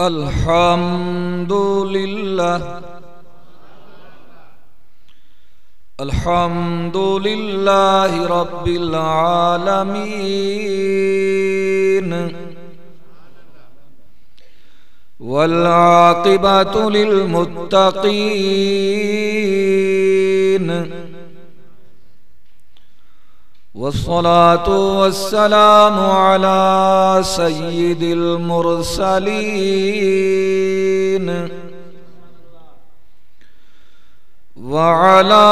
अल्हम्दुलिल्लाह अल्हम्दुलिल्लाहि रब्बिल आलमीन वल आक़िबतु लिल मुत्तक़ीन वस्सलातु वस्सलामु अला सय्यिदिल मुरसलीन व अला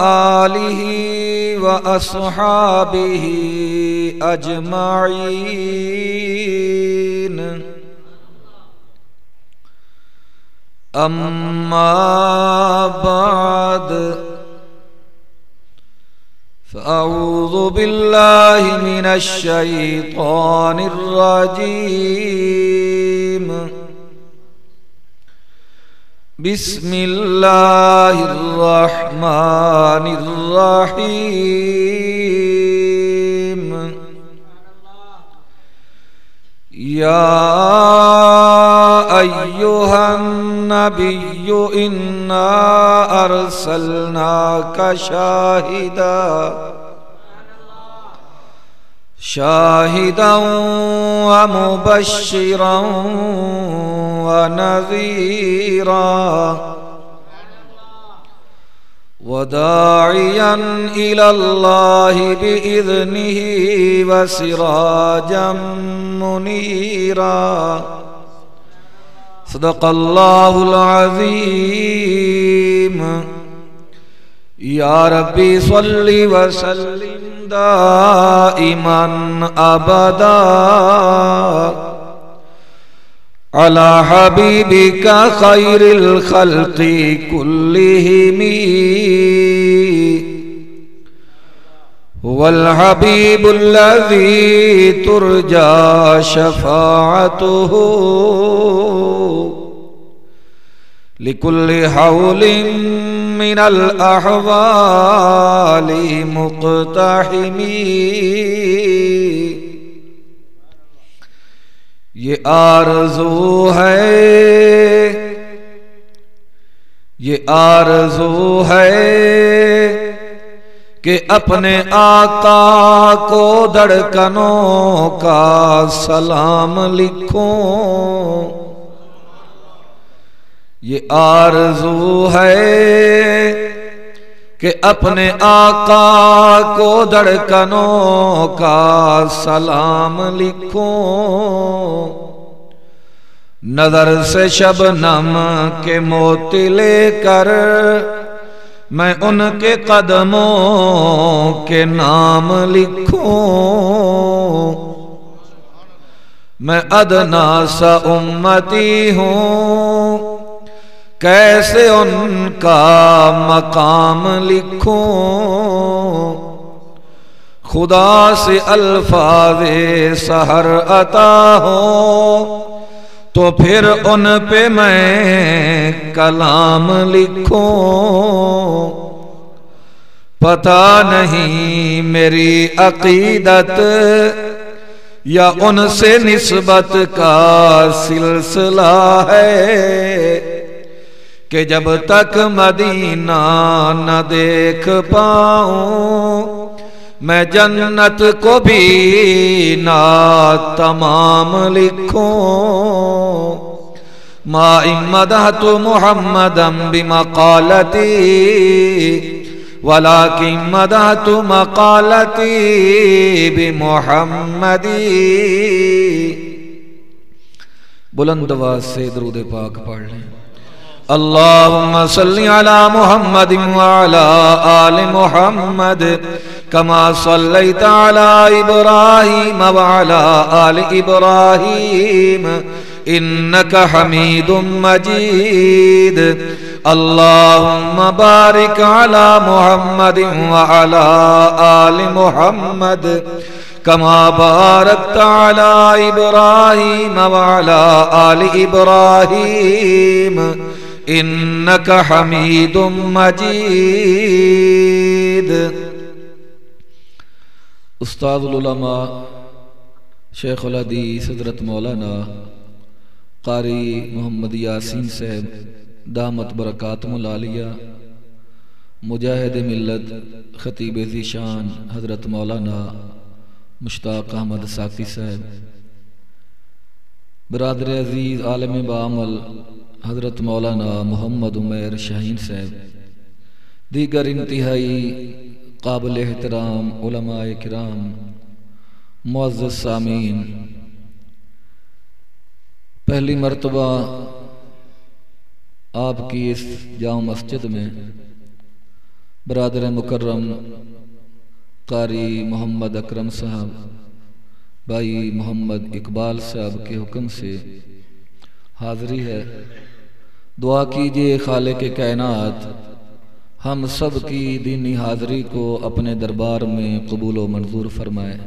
आलिहि व अस्हाबिहि अजमाईन। अम्मा बाद फ़अऊज़ु बिल्लाहि मिनश शैतानिर रजीम। बिस्मिल्लाहिर रहमानिर रहीम। या अय्युहन नबिय्यु इन्ना अरसलनाका शाहिदन व मुबश्शिरन व नज़ीरा व दाइयन इलल्लाहि बिइज़्निहि व सिराजम मुनीरा। सदक़ल्लाहुल अज़ीम। या रब्बी सल्लि व सल्लिम दाइमन अबदा अला हबीबिका खैरिल खल्क़ि कुल्लिहिमी वल हबीबुल्लज़ी तुरजा शफ़ाअतुहु लिकुल्लि हौलिन मिनल अहवालि मुक़तहिमी। ये आरज़ू है कि अपने आका को धड़कनों का सलाम लिखूं। ये आरज़ू है कि अपने आका को धड़कनों का सलाम लिखूं। नज़र से शबनम के मोती लेकर मैं उनके कदमों के नाम लिखूं। मैं अदना सा उम्मती हूँ, कैसे उनका मकाम लिखूं। खुदा से अल्फाज़े सहर अता हो तो फिर उन पे मैं कलाम लिखूं। पता नहीं मेरी अकीदत या उनसे निस्बत का सिलसिला है कि जब तक मदीना न देख पाऊं मैं जन्नत को भी ना तमाम लिखूं। मा इम्मदहतु मुहम्मदम बिमक़ालती वलाकिन मदहतु मक़ालती बिमुहम्मदी। बुलंद आवाज़ से दुरूद पाक पढ़ लें। अल्लाहुम्मा सल्लि अला मुहम्मद व अला आलि मुहम्मद कमा सल्लैता अला इब्राहीम व अला आलि इब्राहीम इन्नका हमीदुम मजीद। अल्लाहुम्मा बारिक अला मुहम्मद व अला आलि मुहम्मद कमा बारकता अला इब्राहीम व अला आलि इब्राहीम इन्नका हमीदुम मजीद। उस्तादुल उलमा शेखुल हदीस हज़रत मौलाना कारी मोहम्मद यासीन साहब दामत बरकातुहुल आलिया, मुजाहिद मिल्लत खतीब ज़ीशान हज़रत मौलाना मुश्ताक अहमद साकी साहब, बरादर अजीज़ आलम बामल हज़रत मौलाना मोहम्मद उमैर शाहीन साहब, दीगर इंतहाई काबिल एहतराम उलमाए किराम, मुअज़्ज़ज़ सामीन, पहली मर्तबा आपकी इस जाम मस्जिद में बरादर मुकर्रम कारी मोहम्मद अकरम साहब, भाई मोहम्मद इकबाल साहब के हुक्म से हाज़री है। दुआ कीजिए खालिक के कायनात हम सब की दीनी हाज़री को अपने दरबार में कबूल व मंजूर फरमाए।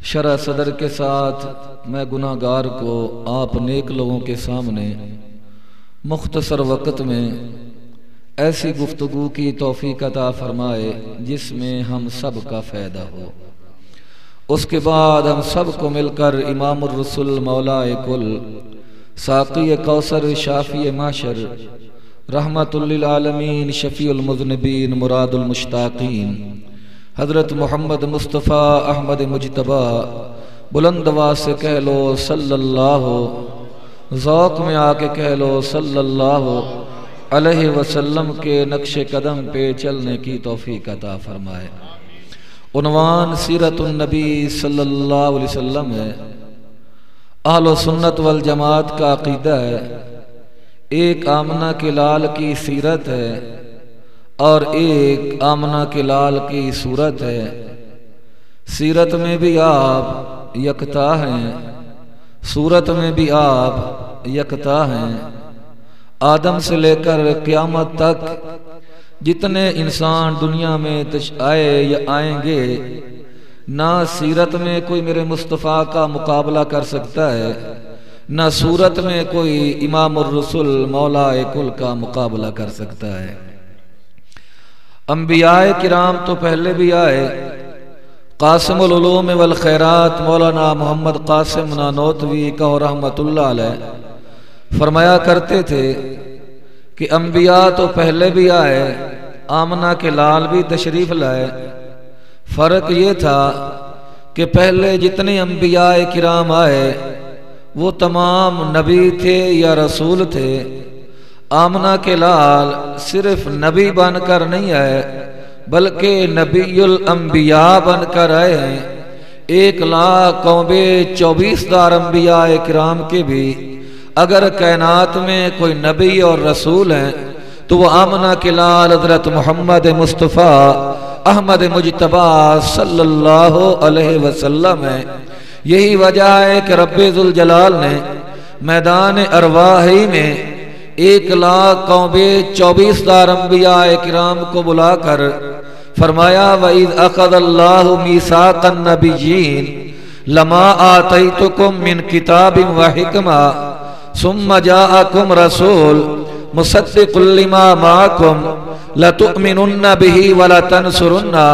शरह सदर के साथ मैं गुनाहगार को आप नेक लोगों के सामने मुख्तसर वक़्त में ऐसी गुफ्तगू की तौफीक अता फरमाए जिसमें हम सब का फ़ायदा हो। उसके बाद हम सब को मिलकर इमामुर रसूल मौलाए कुल साक़ी कौसर शाफ़ी माशर रहमतुल लिल आलमीन शफ़ीउल मुज़निबीन मुरादुल मुश्ताक़ीन हज़रत मोहम्मद मुस्तफ़ा अहमद मुजतबा बुलंद आवाज़ से कह लो सल्लल्लाहु, ज़ौक़ में आके कह लो सल्लल्लाहु अलैहि वसल्लम के नक्शे कदम पे चलने की तौफीक अता फरमाए। उन्वान सीरतुन नबी सल्लल्लाहु अलैहि वसल्लम है। अहलो सुन्नत वल जमात का अक़ीदा है, एक आमना के लाल की सीरत है और एक आमना के लाल की सूरत है। सीरत में भी आप यकता हैं, सूरत में भी आप यकता हैं। आदम से लेकर क़यामत तक जितने इंसान दुनिया में आए या आएंगे, ना सीरत में कोई मेरे मुस्तफ़ा का मुकाबला कर सकता है, ना सूरत में कोई इमामुर रसूल मौलाए कुल का मुकाबला कर सकता है। अंबियाए किराम तो पहले भी आए। कासिमुल उलूम वल खैरात मौलाना मोहम्मद कासिम नानोतवी का रहमतुल्लाह अलैह फरमाया करते थे कि अंबिया तो पहले भी आए, आमना के लाल भी तशरीफ लाए। फ़र्क ये था कि पहले जितने अंबियाए किराम आए वो तमाम नबी थे या रसूल थे। आमना के लाल सिर्फ नबी बनकर नहीं आए बल्कि नबीयुल अंबिया बनकर आए हैं। 1,24,000 अंबियाए किराम के भी अगर कायनात में कोई नबी और रसूल हैं तो वो आमना के लाल हज़रत मोहम्मद मुस्तफ़ा अहमद मुजतबा सल्लल्लाहु अलैहि वसल्लम है। यही वजह है कि रब्बे ज़ुल जलाल ने मैदान अरवाही में 1,24,000 अंबियाए किराम को बुलाकर फरमाया वइज़ अख़ज़ल्लाहु मीसाक़न नबिय्यीन लमा आतैतुकुम मिन किताबिन व हिकमा सुम्मा जाअकुम रसूल मुसद्दिक़ुल लिमा माअकुम लतुअमिनुन्न बिही व लतंसुरुन्ना।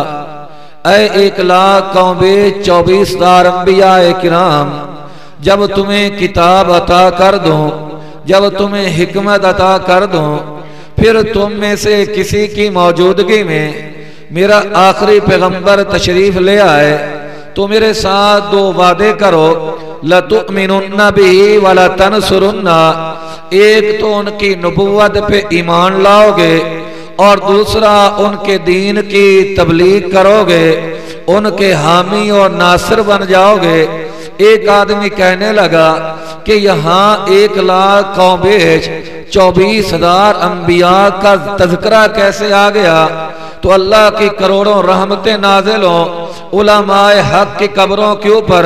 ऐ 1,24,000 अंबियाए किराम, जब तुम्हें किताब अता कर दूं, जब तुम्हें हिकमत अता कर दूं, फिर तुम में से किसी की मौजूदगी में मेरा आखिरी पैगंबर तशरीफ ले आए तो मेरे साथ 2 वादे करो। लतुअमिनुन्न बिही व लतंसुरुन्ना, एक तो उनकी नबुव्वत पे ईमान लाओगे और दूसरा उनके दीन की तबलीग करोगे, उनके हामी और नासिर बन जाओगे। एक आदमी कहने लगा कि यहाँ 1,24,000 अंबिया का तज़किरा कैसे आ गया? तो अल्लाह की करोड़ों रहमतें नाज़िल हों उलमाए हक की कब्रों के ऊपर।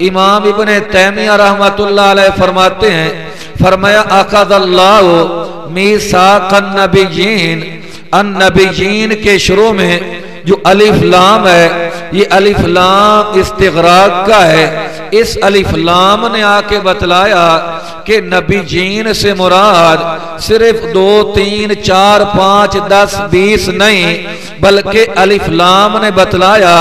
इमाम इब्ने तैमिया रहमतुल्लाह अलैह फरमाते हैं, फरमाया अख़ज़ल्लाहु मीसाक़न नबिय्यीन, अन्नबिय्यीन के शुरू में जो अलिफ लाम है, ये अलिफ लाम इस्तिग़राक़ का है। इस अलिफ लाम ने आके बतलाया कि नबी जीन से मुराद सिर्फ 2 3 4 5 10 20 नहीं, बल्कि अलिफ लाम ने बतलाया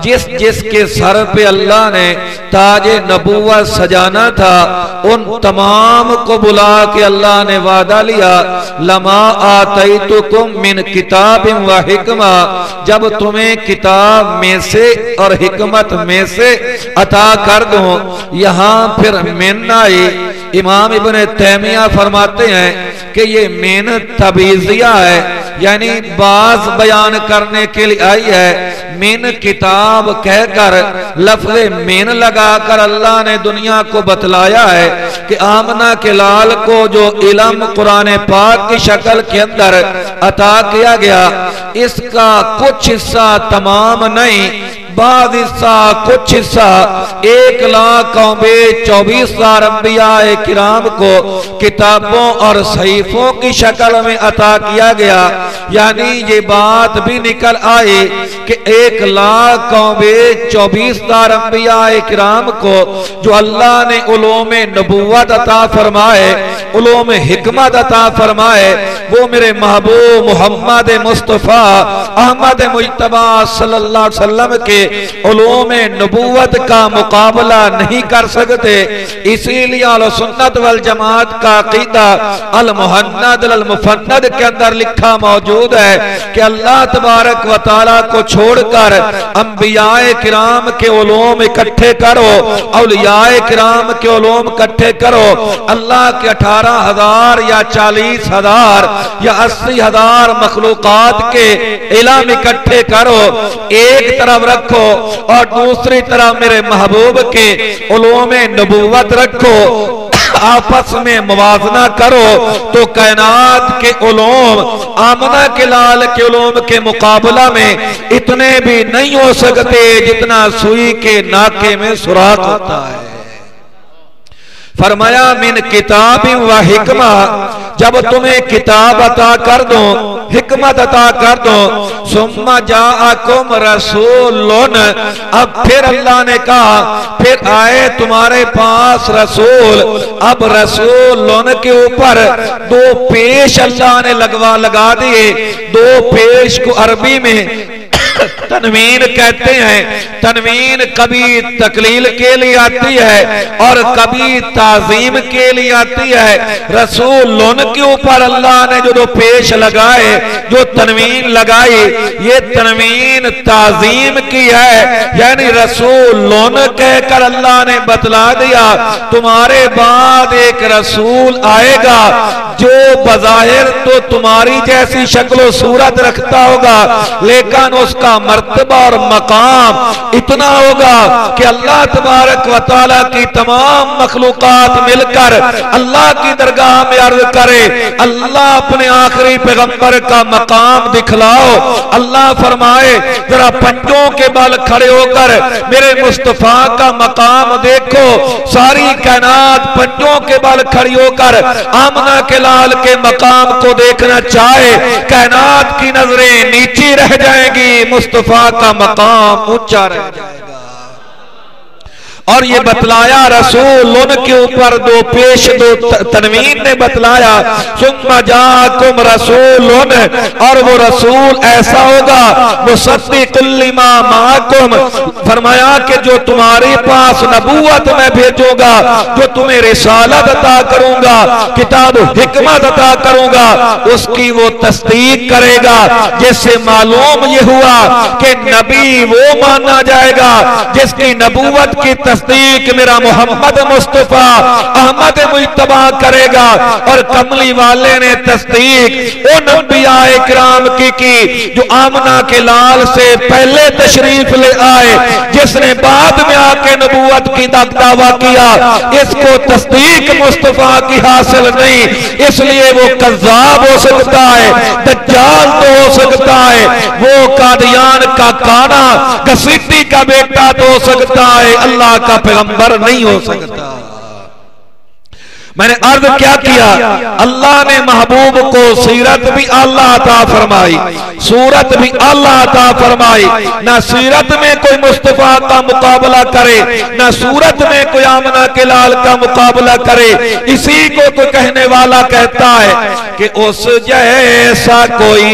जिस जिसके सर पे अल्लाह ने ताजे नबूवत सजाना था उन तमाम को बुला के अल्लाह ने वादा लिया, लमा आतैतुकुम मिन किताबिन व हिकमा, जब तुम्हें किताब में से और हिकमत में से अता कर दूं। यहाँ फिर मिन आई। इमाम इब्ने तैमिया फरमाते हैं कि ये मिन तबीजिया है, यानी बाज बयान करने के लिए आई है। मिन किताब कहकर लफ्ज़े मिन लगाकर अल्लाह ने दुनिया को बतलाया है कि आमना के लाल को जो इल्म कुरान पाक की शक्ल के अंदर अता किया गया, इसका कुछ हिस्सा तमाम नहीं, बाद हिस्सा कुछ हिस्सा 1,24,000 अंबियाए किराम को किताबों और सहीफों की शक्ल में अता किया गया। यानी ये बात भी निकल आई कि 1,24,000 अंबियाए किराम को जो अल्लाह ने उलूम नबुव्वत अता फरमाए, उलूम हिकमत अता फरमाए, वो मेरे महबूब मोहम्मद मुस्तफ़ा अहमद मुज्तबा सल्लल्लाहु अलैहि वसल्लम के उलूम नबुव्वत का मुकाबला नहीं कर सकते। इसीलिए अहले सुन्नत वल जमात का अकीदा अल मुहन्नद अल मुफन्नद के अंदर लिखा मौजूद है कि अल्लाह तबारक व तआला को छोड़कर अंबियाए किराम के उलूम इकट्ठे करो, औलियाए किराम के उलूम इकट्ठे करो। अल्लाह के 18,000 या 40,000 या 80,000 मखलूकात के इल्म इकट्ठे करो, एक तरफ रखो और दूसरी तरफ मेरे महबूब के उलूम नबुव्वत रखो, आपस में मुवाजना करो तो कायनात के उलूम आमना के लाल के उलूम के मुकाबला में इतने भी नहीं हो सकते जितना सुई के नाके में सुराख होता है। फरमाया मिन किताबिन व हिकमा, जब तुम्हें किताब अता कर दो, हिकमत अता कर दो, सुम्मा जाअकुम रसूलुन, अब फिर अल्लाह ने कहा फिर आए तुम्हारे पास रसूल। अब रसूलुन के ऊपर 2 पेश अल्लाह ने लगा दिए। 2 पेश को अरबी में तनवीन कहते हैं। तनवीन कभी तकलील के लिए आती है और कभी ताजीम के लिए आती है। रसूलुन के ऊपर अल्लाह ने जो पेश लगाए, जो तनवीन लगाई, ये तनवीन ताजीम की है, यानी रसूलुन कहकर अल्लाह ने बतला दिया तुम्हारे बाद एक रसूल आएगा जो बज़ाहिर तो तुम्हारी जैसी शक्ल सूरत रखता होगा, लेकिन उसका मर्तबा और मकाम इतना होगा कि अल्लाह तबारक व तआला की तमाम मखलूकात मिलकर अल्लाह की दरगाह में अर्ज करे, अल्लाह अपने आखिरी पैगंबर का मकाम दिखलाओ। अल्लाह फरमाए जरा पंजों के बल खड़े होकर मेरे मुस्तफा का मकाम देखो। सारी कायनात पंजों के बल खड़ी होकर आमना के लाल के मकाम को देखना चाहे, कायनात की नजरें नीचे रह जाएंगी, मुस्तफा का मकाम ऊंचा रह जाएगा। और ये बतलाया रसूलुन के ऊपर 2 पेश 2 तनवीन ने बतलाया सुम्मा जाअकुम रसूलुन, और वो रसूल ऐसा होगा मुसद्दिकुल लिमा माअकुम, फरमाया कि जो तुम्हारे पास नबूवत में भेजूंगा, जो तुम्हें रिसालत अता करूंगा, किताब हिकमत अता करूंगा, उसकी वो तस्दीक करेगा, जिससे मालूम ये हुआ कि नबी वो माना जाएगा जिसकी नबूवत की तस्दीक मेरा मोहम्मद मुस्तफा अहमद मुज्तबा करेगा। और कमली वाले ने तस्दीक उन अंबियाए किराम की जो आमना के लाल से पहले तशरीफ ले आए, जिसने बाद में आके नबूवत की दावा किया, इसको तस्दीक मुस्तफा की हासिल नहीं, इसलिए वो कज़्ज़ाब हो सकता है, दज्जाल तो हो सकता है, वो कादियान का काना घसीटी का बेटा तो हो सकता है, अल्लाह का पैगंबर नहीं हो सकता। मैंने अर्ज क्या किया, अल्लाह ने महबूब को सीरत भी अल्लाह अता फरमाई, सूरत भी अल्लाह अता फरमाई। ना सीरत में कोई मुस्तफा का मुकाबला करे, ना सूरत में कोई आमना के लाल का मुकाबला करे। इसी को तो कहने वाला कहता है कि उस जैसा कोई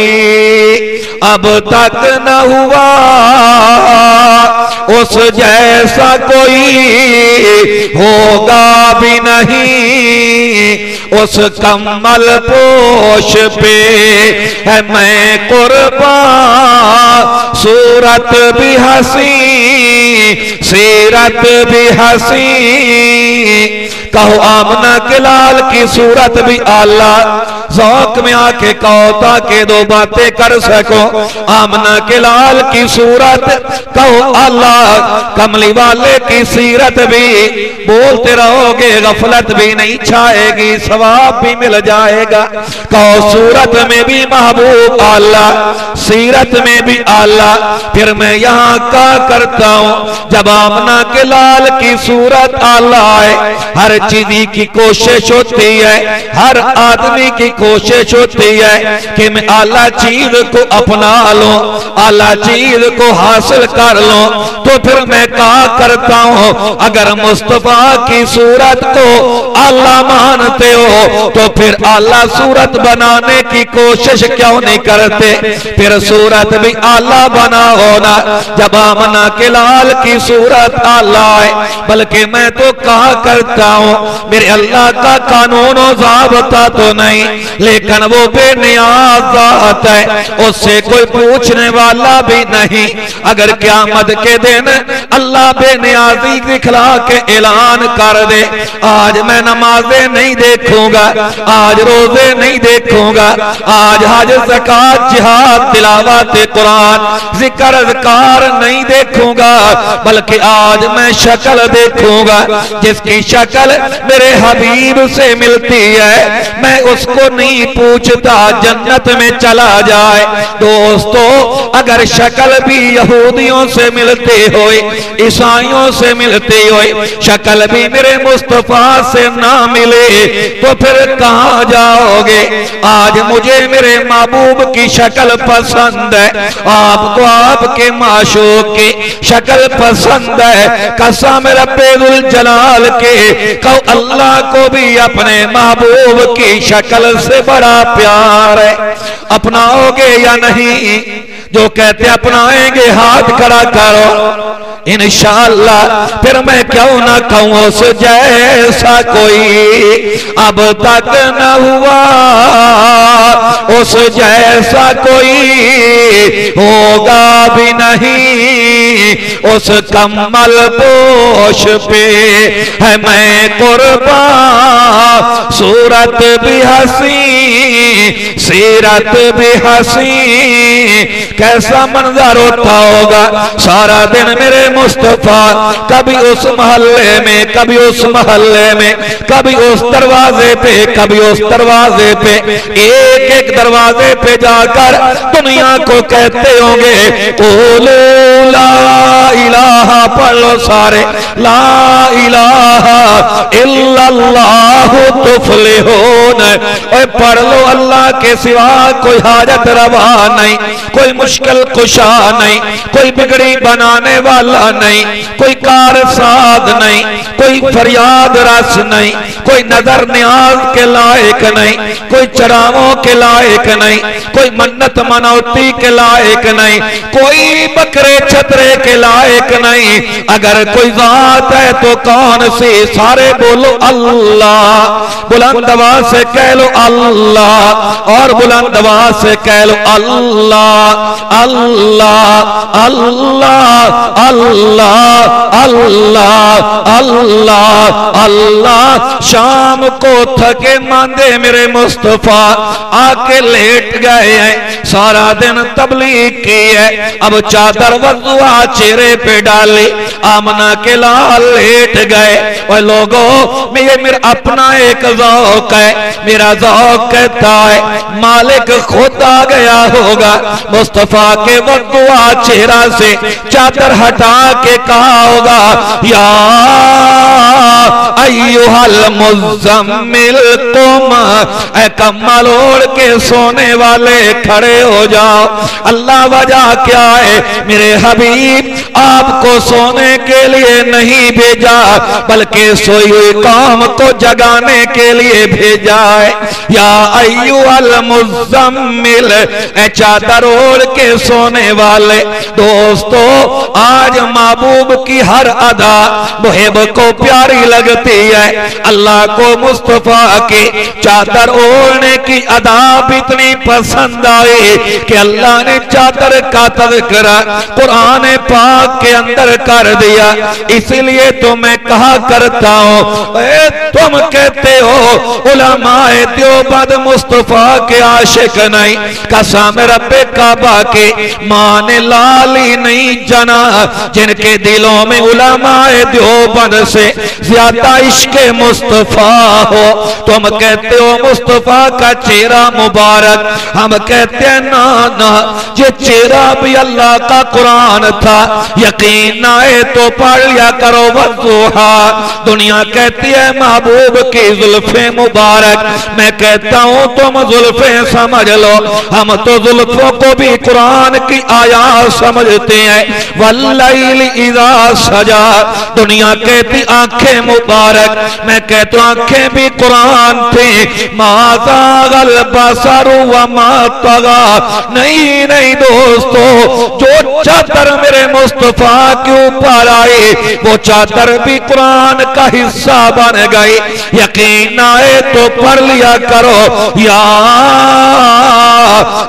अब तक न हुआ, उस जैसा कोई होगा भी नहीं। उस कमल पोश पे है मैं कुर्बान, सूरत भी हसी सीरत भी हसी। कहो आमना के लाल की सूरत भी आला, ज़ौक़ में आके कहो ताकि दो बातें कर सको। आमना के लाल की सूरत कहो अल्लाह, कमली वाले की सीरत भी बोलते रहोगे, गफलत भी नहीं छाएगी, सवाब भी मिल जाएगा। कहो सूरत में भी महबूब आला, सीरत में भी आला। फिर मैं यहाँ क्या करता हूँ, जब आमना के लाल की सूरत आला है, हर चीज की कोशिश होती है, हर आदमी की कोशिश होती है कि मैं आला चीज को अपना लूं, आला चीज को हासिल कर लूं। तो फिर मैं क्या करता हूं, अगर मुस्तफा की सूरत को आला मानते हो तो फिर आला सूरत बनाने की कोशिश क्यों नहीं करते। फिर सूरत भी आला बनाओ ना, जब आमना के लाल की सूरत आला है। बल्कि मैं तो कहा करता हूं, मेरे अल्लाह का कानून और ज़ाब्ता तो नहीं, लेकिन वो बेनियाज़ ज़ात है, उससे कोई पूछने वाला भी नहीं। अगर क़यामत के दिन अल्लाह बेनियाज़ी दिखला के ऐलान कर दे, आज मैं नमाजें नहीं देखूंगा, आज रोजे नहीं देखूंगा, आज हज ज़कात जिहाद तिलावत कुरान जिक्र अज़कार नहीं देखूंगा, बल्कि आज मैं शक्ल देखूंगा जिसकी शक्ल मेरे हबीब से मिलती है, मैं उसको नहीं पूछता जन्नत में चला जाए। दोस्तों, अगर शक्ल भी यहूदियों से मिलती होए, ईसाइयों से मिलती होए, शक्ल भी मेरे मुस्तफा से ना मिले तो फिर कहां जाओगे। आज मुझे मेरे महबूब की शक्ल पसंद है, आपको आपके माशूक की शक्ल पसंद है। कसम रब्बे दुल जलाल के, कहो अल्लाह को भी अपने महबूब की शक्ल से बड़ा प्यार है। अपनाओगे या नहीं? जो कहते अपनाएंगे हाथ खड़ा करो इंशाअल्लाह। फिर मैं क्यों ना कहूं उस जैसा कोई अब तक न हुआ, उस जैसा कोई होगा भी नहीं। उस कमल पोश पे है मैं कुर्बान, सूरत भी हसी सीरत भी हसी। कैसा मंजर होता होगा, सारा दिन मेरे मुस्तफा कभी उस मोहल्ले में, कभी उस मोहल्ले में, कभी उस दरवाजे पे, कभी उस दरवाजे पे, एक एक दरवाजे पे जाकर दुनिया को कहते होंगे बोलो ला इलाहा, पढ़ लो सारे ला इलाहा इल्लल्लाह तुफलिहून। पढ़ लो अल्लाह के सिवा कोई हाजत रवा नहीं, कोई मुश्किल कुशा नहीं, कोई बिगड़ी बनाने वाला नहीं, कोई कार साध नहीं, कोई फरियाद रस नहीं, कोई नजर न्याज के लायक नहीं, कोई चरावों के लायक नहीं, कोई मन्नत मनौती के लायक नहीं, कोई बकरे छतरे के लायक नहीं। अगर कोई जात है तो कौन सी? सारे बोलो अल्लाह, बुलंद आवाज से कह लो अल्लाह, और बुलंद आवाज से कह लो अल्लाह अल्लाह अल्लाह अल्लाह अल्लाह अल्लाह अल्लाह। शाम को थके मांदे मेरे मुस्तफा आके लेट गए हैं, सारा दिन तबलीग की है, अब चादर वज़ुआ चेहरे पे डाली, आमना के लाल लेट गए। और लोगों में ये मेरा अपना एक ज़ौक़ है, मेरा ज़ौक़ कहता है मालिक खुद आ गया होगा, मुस्तफा के वज़ुआ चेहरा से चादर हटा के कहा होगा या अय्युहल मुज़्ज़म्मिल कुम, ऐ कम्बल ओढ़ के सोने वाले खड़े हो जाओ। अल्लाह वजह क्या है? मेरे हबीब आपको सोने के लिए नहीं भेजा, बल्कि सोई हुई कौम को जगाने के लिए भेजा है। या अय्युहल मुज़्ज़म्मिल, ऐ चादर ओढ़ के सोने वाले। दोस्तों, आज महबूब की हर अदा मुहिब को प्यारी लगती है। अल्लाह को मुस्तफा की चादर ओढ़ने की अदा भी इतनी पसंद आई कि अल्लाह ने चादर का तज़किरा कुरान पाक के अंदर कर दिया। इसलिए तो मैं कहा करता हूं, तुम कहते हो उलमाए देवबंद मुस्तफा के आशिक नहीं, कसम रब्बे काबा के मां ने लाली नहीं जना जिनके दिलों में उलमाए देवबंद से ज्यादा इश्क़े मुस्तफा हो। तुम कहते हो मुस्तफा का चेहरा मुबारक, हम कहते हैं ना ना, ये चेहरा भी अल्लाह का कुरान था। यकीन ना है तो पढ़ लिया करो वज़ुहा। दुनिया कहती है महबूब की जुल्फे मुबारक, मैं कहता हूं तुम जुल्फे समझ लो, हम तो जुल्फों को भी कुरान की आयात समझते हैं। वल्लैल इज़ा सजा, दुनिया कहती आंखें मुबारक, मैं कहता हूं आंखें भी कुरान थे। मा ज़ागल बसरु व मा तगा, नहीं नहीं दोस्तों, जो चादर मेरे मुस्तफा के ऊपर आई वो चादर भी कुरान का हिस्सा बन गई। यकीन आए तो पढ़ लिया करो, या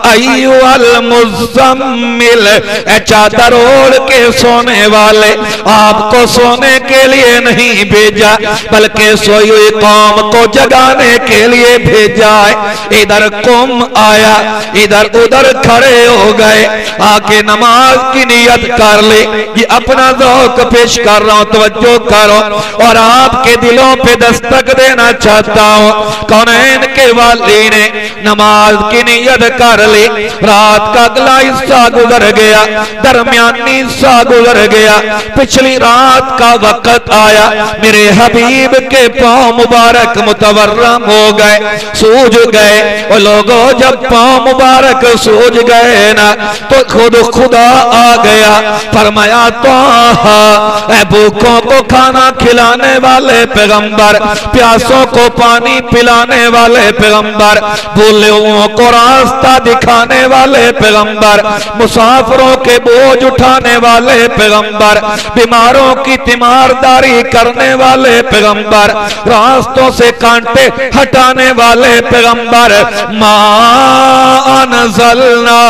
अय्युहल मुज़्ज़म्मिल, ऐ चादर ओढ़ के सोने वाले। आपको सोने के लिए नहीं भेजा, बल्कि सोई हुई कौम को जगाने के लिए भेजा है। इधर कुम आया, इधर उधर खड़े हो गए, आके नमाज की नियत कर ले। ये अपना ज़ौक़ पेश कर रहा हूं, तवज्जो करो, और आपके दिलों पे दस्तक देना चाहता हूं। कौनैन के वाली ने नमाज की नियत कर ली। रात का अगला हिस्सा गुजर गया, दरमियानी हिस्सा गुजर गया, पिछली रात का वक्त आया। मेरे हबीब के पांव मुबारक मुतवर्रम हो गए, सूज गए। और लोगों, जब पांव मुबारक सूज गए ना तो खुद खुदा आ गया। फरमाया तो भूखों को खाना खिलाने वाले पैगंबर, प्यासों को पानी पिलाने वाले पैगंबर, भूले हुओं को रास्ता दिखाने वाले पैगंबर, मुसाफिरों के बोझ उठाने वाले पैगंबर, बीमारों की तीमारदारी करने वाले पैगंबर, रास्तों से कांटे हटाने वाले पैगंबर। मा अनज़लना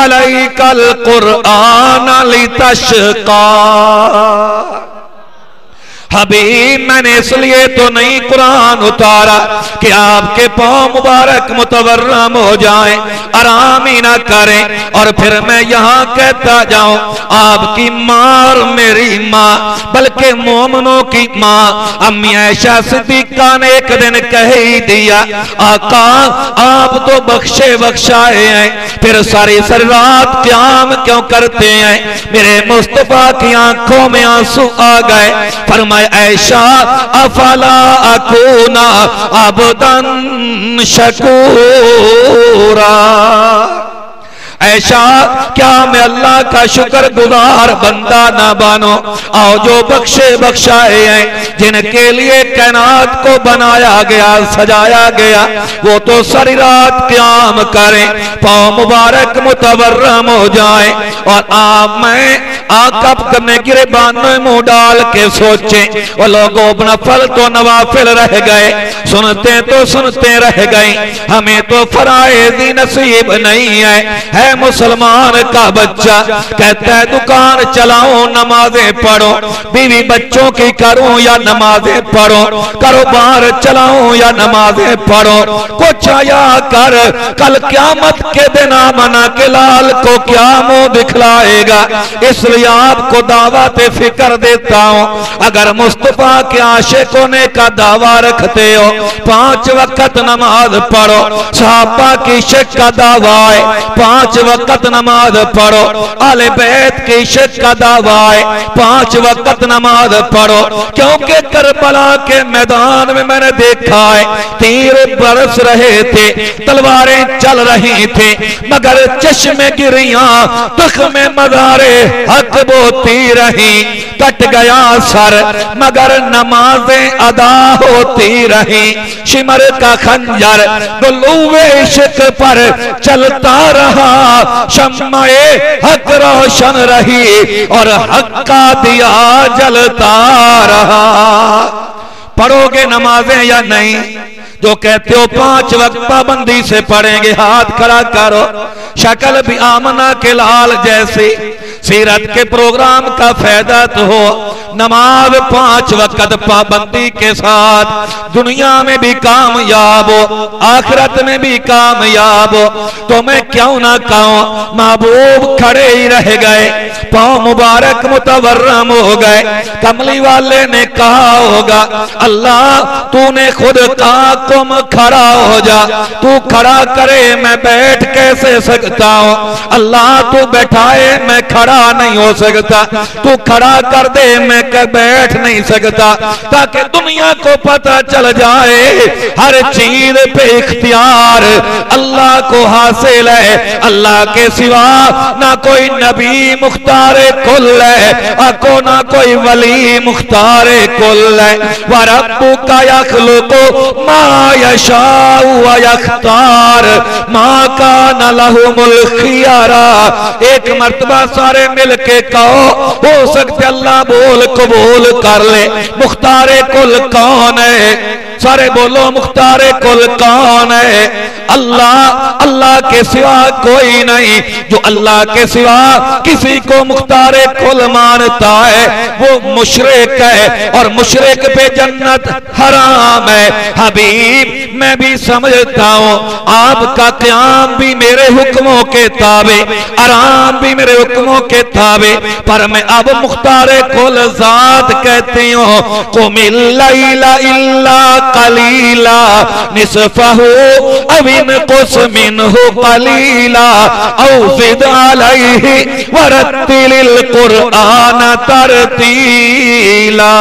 अलैकल कुरआन लितशक़ा, हबीब मैंने इसलिए तो नहीं कुरान उतारा कि आपके पांव मुबारक मुतवर्रम हो जाएं, आराम ही ना करें और फिर मैं यहाँ कहता जाऊं आपकी माँ मेरी माँ, बल्कि मोमनों की माँ अम्मी आयशा सिद्दीक़ा ने एक दिन कह ही दिया, आका आप तो बख्शे बख्शाए हैं, फिर सारी रात क़याम क्यों करते हैं? मेरे मुस्तफा की आंखों में आंसू आ गए। फरमाया ऐशा अफला अकूना अबदन शकूरा, ऐशा क्या मैं अल्लाह का शुक्र गुजार बंदा ना बनो? आओ जो बख्शे बख्शाए हैं, जिनके लिए कायनात को बनाया गया सजाया गया, वो तो सारी रात क़याम करें, पाँव मुबारक मुतवर्रम हो जाए। और आप मैं आका करने गिरबान में मुंह डाल के सोचे, वो लोगों नफल तो नवाफिल रह गए, सुनते तो सुनते रह गए, हमें तो फराइज़ नसीब नहीं है मुसलमान का बच्चा कहता है दुकान चलाओ नमाजें पढ़ो, बीवी बच्चों की करो या नमाजें पढ़ो, कारोबार चलाओ या नमाजें पढ़ो, कुछ आया कर, कल क़यामत के दिन मना के लाल को क्या मुंह दिखलाएगा। इसलिए आपको दावत फिक्र देता हूं, अगर मुस्तफा के आशिक होने का दावा रखते हो, 5 वक्त नमाज पढ़ो। सहाबा की शिक का दावा है 5 वक्त नमाज पढ़ो। आले बैत की इश्क का दावा है, 5 वक्त नमाज पढ़ो। क्योंकि करबला के मैदान में मैंने देखा है तीर बरस रहे थे, तलवारें चल रही थी, मगर चश्मे गिरियां तुख में मगारे हक बोती रही। कट गया सर मगर नमाजें अदा होती रही। शिमर का खंजर गुलूए इश्क पर चलता रहा। शम्माए हक रोशन रही और हक का दिया जलता रहा। पढ़ोगे नमाजें या नहीं? जो कहते हो 5 वक्त पाबंदी से पढ़ेंगे हाथ खड़ा करो। शक्ल भी आमना के लाल जैसी, सीरत के प्रोग्राम का फायदा तो हो। नमाज 5 वक्त पाबंदी के साथ दुनिया में भी कामयाब हो, आखिरत में भी कामयाब हो। तो मैं क्यों ना कहूं महबूब खड़े ही रह गए, पांव मुबारक मुतवर्रम हो गए। कमली वाले ने कहा होगा अल्लाह तूने खुद कहा तुम खड़ा हो जा, तू खड़ा करे मैं बैठ कैसे सकता हूं। अल्लाह तू बैठाए मैं खड़ा नहीं हो सकता, तू खड़ा कर दे मैं बैठ नहीं सकता। ताकि दुनिया को पता चल जाए हर चीज पे इख्तियार अल्लाह को हासिल है। अल्लाह के सिवा ना कोई नबी मुख्तारे कुल है, अको ना कोई वली मुख्तारे कुल है। व रब्बुका यखलुकु मा यशाउ व यख्तार मा काना लहुमुल खियारा। एक मर्तबा सारे मिलके कहो, हो सकते अल्लाह बोल कबूल कर ले। मुख्तारे कुल कौन है? सारे बोलो मुख्तारे कुल कौन है? अल्लाह। अल्लाह के सिवा कोई नहीं। जो अल्लाह के सिवा किसी को मुख्तारे कुल मानता है वो मुशरिक है, और मुशरिक पे जन्नत हराम है। हबीब मैं भी समझता हूँ आपका क़याम भी मेरे हुक्मों के ताबे, आराम भी मेरे हुक्मों के ताबे, पर मैं अब मुख्तारे कुल ज़ात कहती हूँ कुमिल लैला इल्ला कलीला निस्फहु अव इनकुस मिन्हु कलीला औ ज़िद अलैहि वरत्तिलिल कुरआन तरतीला।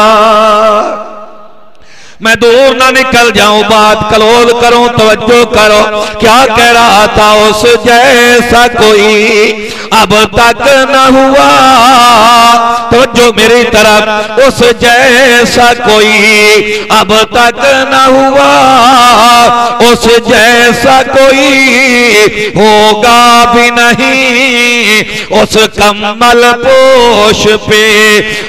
मैं दूर ना निकल जाऊं, बात क्लोज करूं, तवज्जो करो। क्या कह रहा था? उस जैसा कोई अब तक न हुआ, तवज्जो मेरी तरफ। उस जैसा कोई अब तक न हुआ, उस जैसा कोई होगा भी नहीं। उस कम्मल पोश पे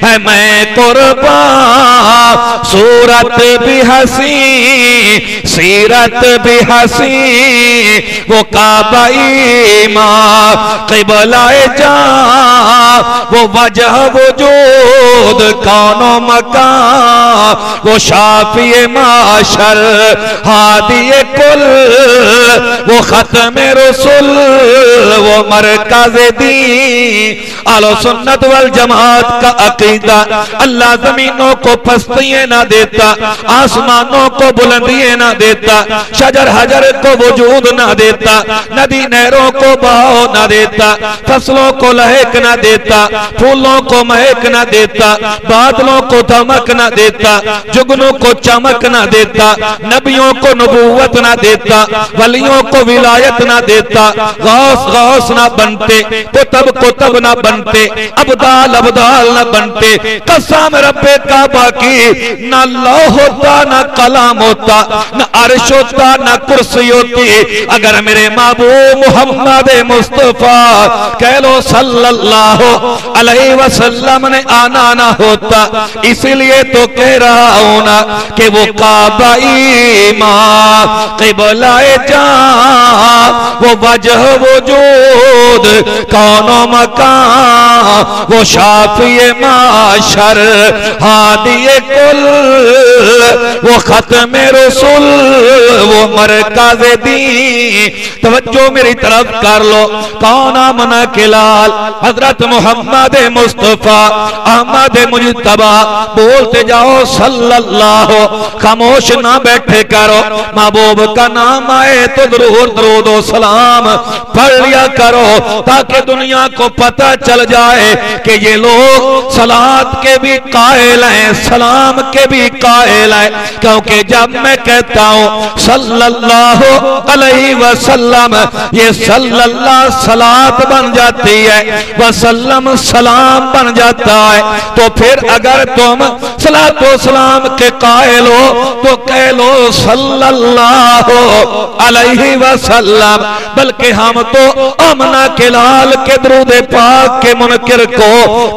है मैं कुर्बान, सूरत भी हसी सीरत भी हसी। वो काबाई माँ क़िबलाए जा, वो वजह वजूद कौनो मकान, वो शाफिए माशर हादिए कुल, वो खत्म रसूल, वो मरकज़ दी। आलो सुन्नत वल जमात का अकीदा अल्लाह जमीनों को पस्तियां ना देता, आसमानों को बुलंदियां ना देता, शजर हजर को वजूद ना देता, नदी नहरों को बहाव ना देता, फसलों को लहक ना देता, फूलों को महक ना देता, बादलों को दमक ना देता, जुगनों को चमक ना देता, नबियों को नबूवत ना देता, वलियों को विलायत ना देता, गौस गौस ना बनते, कुतब ना बनते, अब्दाल ना बनते। कसम रब्बे काबा की ना लौ होता, ना कलाम होता, ना अर्श होता, ना कुर्सी होती अगर मेरे महबूब मोहम्मद मुस्तफा कह लो सल्लल्लाहु अलैहि वसल्लम ने आना ना होता। इसलिए तो कह रहा हूं ना कि वो काबाई माँ क़िबलाए जा, वो वजह वजूद कौनो मकान, वो शाफिए माशर हादिए कुल, वो खत्म रसूल वो मरकज़ दी। तवज्जो मेरी तरफ कर लो। कौन आमना के लाल? हजरत मोहम्मद मुस्तफा अहमद मुजतबा। बोलते जाओ सल्लल्लाहु। खामोश ना बैठे करो। महबूब का नाम आए तो जरूर दरूद व सलाम पढ़ लिया करो, ताकि दुनिया को पता चल जाए कि ये लोग सलात के भी कायल हैं, सलाम के भी कायल हैं। क्योंकि जब मैं कहता हूँ सल्लल्लाहु अलैहि वसल्लम, ये सल्लल्लाह सलात बन जाती है, वसल्लम सलाम बन जाता है। तो फिर अगर तुम सलात व सलाम के कायल हो तो कह लो सल्लल्लाहु अलैहि वसल्लम। बल्कि हम तो आमना के लाल के दरूद पाक के मुनकिर को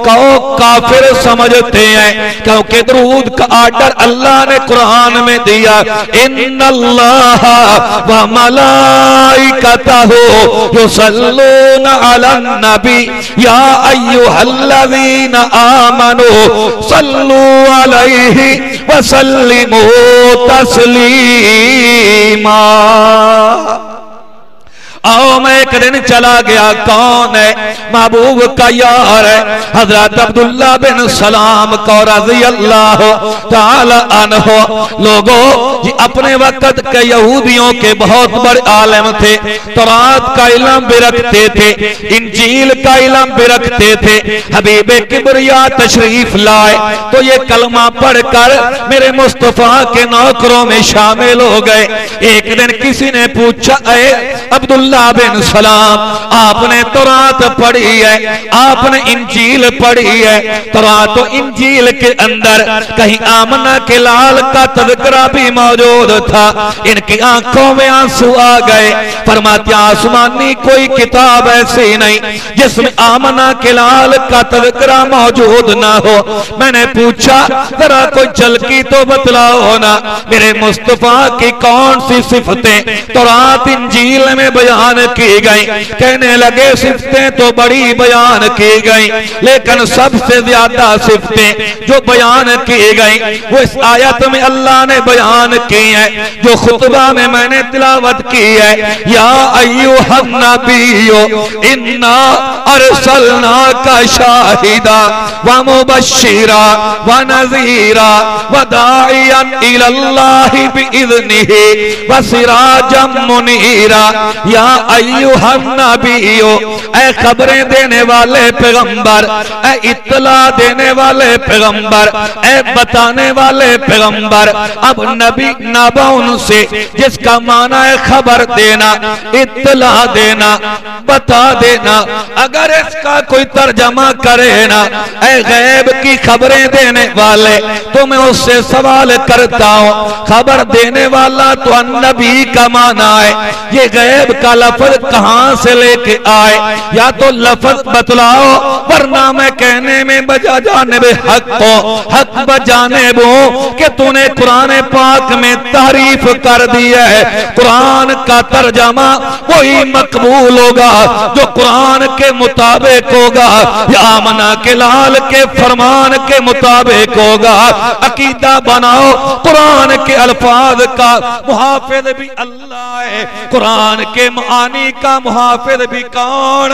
काफिर समझते हैं, क्योंकि दरूद का आर्डर अल्लाह ने कुरान में दिया। इन्नल्लाह व मलाइकतहु युसल्लूना अलन नबी या अय्युहल्लज़ीना आमनू सल्लू अलैहि व सल्लिमू तस्लीमा। आओ मैं एक दिन चला गया, कौन है? महबूब का यार है हजरत अब्दुल्ला बिन सलाम को रज़ी अल्लाह ताला अन्हो। लोगों ये अपने वक्त के यहूदियों के बहुत बड़े आलिम थे। तौरात का इल्म भी रखते थे, इंजील का इल्म भी रखते थे। हबीबे किबरिया तशरीफ लाए तो ये कलमा पढ़कर मेरे मुस्तफा के नौकरों में शामिल हो गए। एक दिन किसी ने पूछा, अब्दुल्ला बिन सलाम आपने तौरात पढ़ी है, आपने इंजील पढ़ी है, तौरात और इंजील के अंदर कहीं आमना के लाल का तज़किरा भी मौजूद था। इनकी आंखों में आंसू आ गए। फरमाते आसमानी कोई किताब ऐसी नहीं जिसमें आमना के लाल का तज़किरा मौजूद ना हो। मैंने पूछा जरा कोई झलकी तो बतलाओ ना, मेरे मुस्तफा की कौन सी सिफतें तौरात इंजील में बयान की गई। कहने लगे सिफतें तो बड़ी बयान की गई, लेकिन सबसे ज्यादा सिफतें जो बयान की गई वो इस आयत में अल्लाह ने बयान की है, जो खुतबा में मैंने तिलावत की है। या अय्युहन नबिय्यु इन्ना अरसलनाका शाहिदा व मुबश्शिरा व नज़ीरा व दाइयन इलल्लाहि बिइज़निही व सिराजम मुनीरा। या अय्युहन नबिय्यु, ऐ खबरें देने वाले पैगंबर, ऐ इत्तला देने वाले पैगंबर, ऐ बताने वाले पैगंबर। अब नबी नबाउन से जिसका माना है खबर देना, इत्तला देना, बता देना। अगर इसका कोई तर्जमा करे ना, ऐ गैब की खबरें देने वाले, तो मैं उससे सवाल करता हूँ खबर देने वाला तो नबी का माना है, ये गैब का लफ्ज कहां से लेके आए? या तो लफ्ज बतलाओ, वरना मैं कहने में बजा जाने बे हक को हक बजाने वो कि तूने कुरान पाक में तारीफ कर दी है। कुरान का तर्जमा वही मकबूल होगा जो कुरान के मुताबिक होगा, या आमना के लाल के फरमान के मुताबिक होगा। अकीदा बनाओ कुरान के अल्फाज का मुहाफिज भी अल्लाह है, कुरान के मानी का मुहाफिज भी कौन?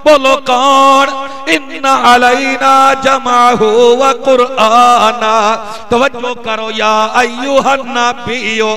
बोलो कौन? इन्ना अलैना जमाहु व कुरआना। तवज्जो करो। या अय्युहन नबिय्यु,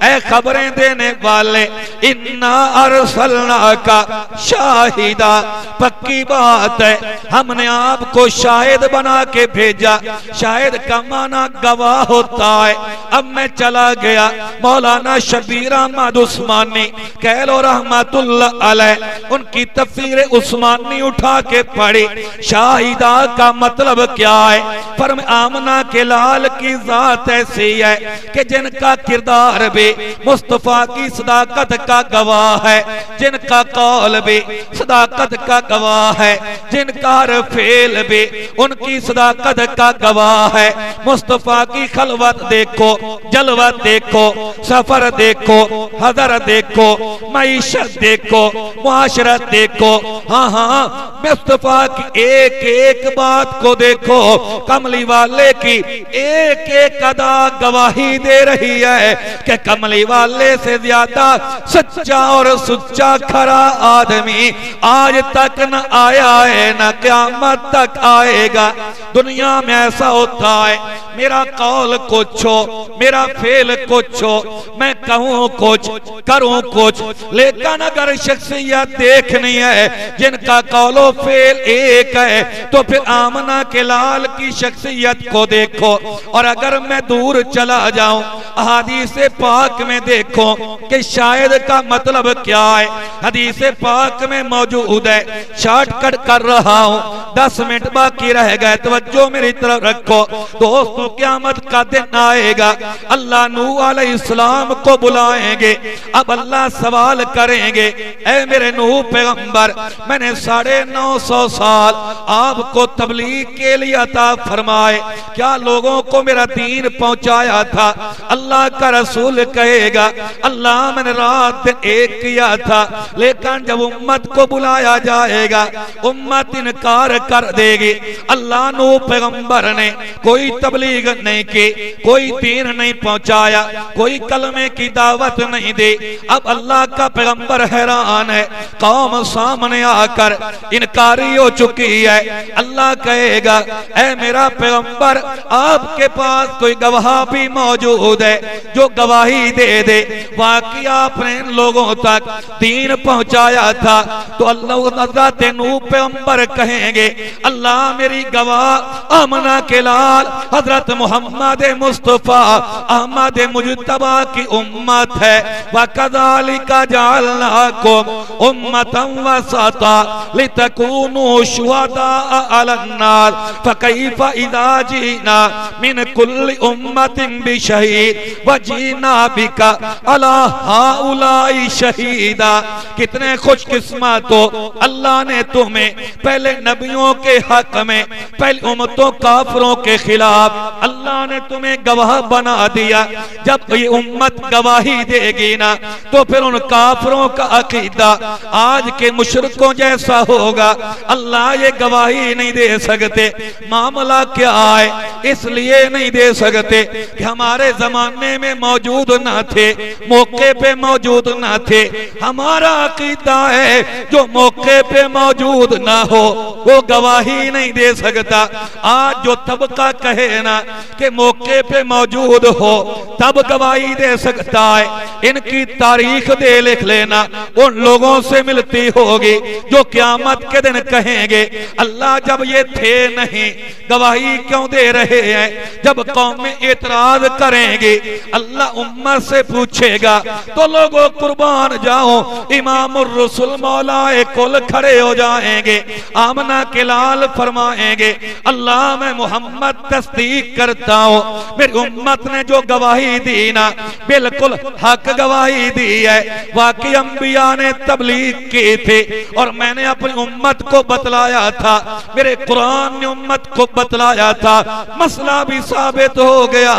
ऐ खबरें देने वाले, इन्ना अरसलनाका शाहिदा, पक्की बात है हमने आपको शाहिद बना के भेजा। शाहिद का माना गवाह होता है। अब मैं चला गया मौलाना शबीर अहमद उस्मानी कह लो रहमतुल्लाह अलैह, उनकी तफसीर उस्मानी उठा के पढ़ी। शाहिदा का मतलब क्या है? फर्म आमना के लाल की जात ऐसी है कि जिनका किरदार भी मुस्तफा की सदाकत का गवाह है, जिनका कौल भी सदाकत का गवाह है, जिनका हर फेल भी उनकी सदाकत का गवाह है। मुस्तफा की खलवत देखो, जलवत देखो, सफर देखो, हजर देखो, मईशत देखो, मुआशरत देखो। हाँ हाँ, मुस्तफा की की एक एक बात को देखो, कमली वाले की एक एक अदा गवाही दे रही है कि कमली वाले से ज्यादा सच्चा और सुच्चा खरा आदमी आज तक न आया है, न क़यामत तक आएगा। दुनिया में ऐसा होता है, मेरा कौल कुछ हो, मेरा फेल कुछ हो, मैं कहूँ कुछ करूँ कुछ, लेकिन अगर शख्सियत देखनी है जिनका कौलो फेल एक है तो फिर आमना के लाल की शख्सियत को देखो। और अगर मैं दूर चला जाऊं हदीस पाक में देखो कि शायद का मतलब क्या है। हदीस पाक में मौजूद है, शॉर्टकट कर रहा हूं, 10 मिनट बाकी रह गए, तवज्जो मेरी तरफ रखो दोस्तों। क़यामत का दिन आएगा, अल्लाह नूह अलैहिस्सलाम को बुलाएंगे। अब अल्लाह सवाल करेंगे, ऐ मेरे नूह पैगंबर, मैंने 950 साल आपको तबलीग के लिए अता फरमाए, क्या लोगों को मेरा दीन पहुंचाया था? अल्लाह का रसूल कहेगा, अल्लाह मैंने रात दिन एक किया था, लेकिन जब उम्मत को बुलाया जाएगा उम्मत इनकार कर देगी। अल्लाह नूह पैगंबर ने कोई तबलीग नहीं की, कोई दीन नहीं पहुंचाया, कोई कलमे की दावत नहीं दी। अब अल्लाह का पैगंबर हैरान है, कौम सामने आकर इनकारी हो चुकी है। अल्लाह कहेगा, ऐ मेरा पैगंबर, आपके पास कोई गवाह भी मौजूद है जो गवाही दे दे वाकई आपने इन लोगों तक दीन पहुंचाया था? तो अल्लाह हज़रत नूह पैगंबर कहेंगे, अल्लाह मेरी गवाह आमना के लाल हजरत मोहम्मद मुस्तफा अहमद मुजतबा की उम्मत है। वकज़ालिका जअलनाकुम उम्मतन वसता लितकूनू शुहदा अलन्नास फकैफ इज़ा जीना मिन कुल्ली उम्मतिन बिशहीद वजीना बिका अला हाउलाई शहीदा। कितने खुशकिस्मत हो, अल्लाह ने तुम्हें पहले नबियों के हक में, पहले उम्मतों काफिरों के खिलाफ अल्लाह ने तुम्हें गवाह बना दिया। जब ये उम्मत गवाही देगी ना तो फिर उन काफिरों का अकीदा आज के मुशरिकों जैसा होगा। अल्लाह ये गवाही नहीं दे सकते। मामला क्या है? इसलिए नहीं दे सकते कि हमारे जमाने में मौजूद ना थे, मौके पे मौजूद ना थे। हमारा अकीदा है जो मौके पे मौजूद ना हो वो गवाही नहीं दे सकता। आज जो तबका कहे ना कि मौके पे मौजूद हो तब गवाही दे सकता है, इनकी तारीख दे लिख लेना, उन लोगों से मिलती होगी जो क़यामत के दिन कहेंगे, अल्लाह जब ये थे नहीं गवाही क्यों दे रहे हैं? जब कौमें एतराज करेंगे अल्लाह उम्मत से पूछेगा तो लोगों कुर्बान जाओ, इमामुर रसूल मौलाए कुल खड़े हो जाएंगे। आमना के लाल फरमाएंगे, अल्लाह मैं मोहम्मद तस्दीक करता हूँ, मेरी उम्मत ने जो गवाही दी ना बिल्कुल हक गवाही दी है। वाकई अंबिया ने तबलीग की थी और मैंने अपनी उम्मत को बतलाया था, मेरे कुरान ने उम्मत को बतलाया था, मसला भी साबित हो गया।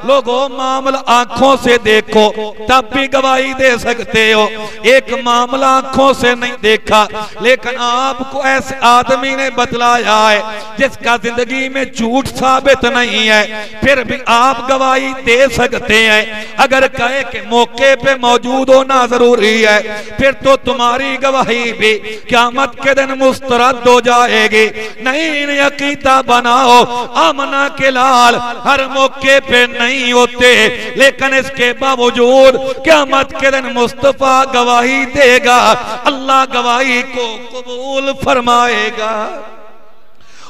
लोगों मामला आंखों से देखो तब भी गवाही दे सकते हो। एक मामला आंखों से नहीं देखा लेकिन आपको ऐसे आदमी ने बतलाया है जिसका जिंदगी में झूठ साबित नहीं है, फिर भी आप गवाही दे सकते हैं। अगर कहे कि मौके पे मौजूद होना जरूरी है फिर तो तुम्हारी गवाही भी क़यामत के दिन मुस्तरद हो जाएगी। नहीं अकीदा बनाओ, आमना के लाल हर मौके पे नहीं होते लेकिन इसके बावजूद क़यामत के दिन मुस्तफा गवाही देगा, अल्लाह गवाही को कबूल फरमाएगा।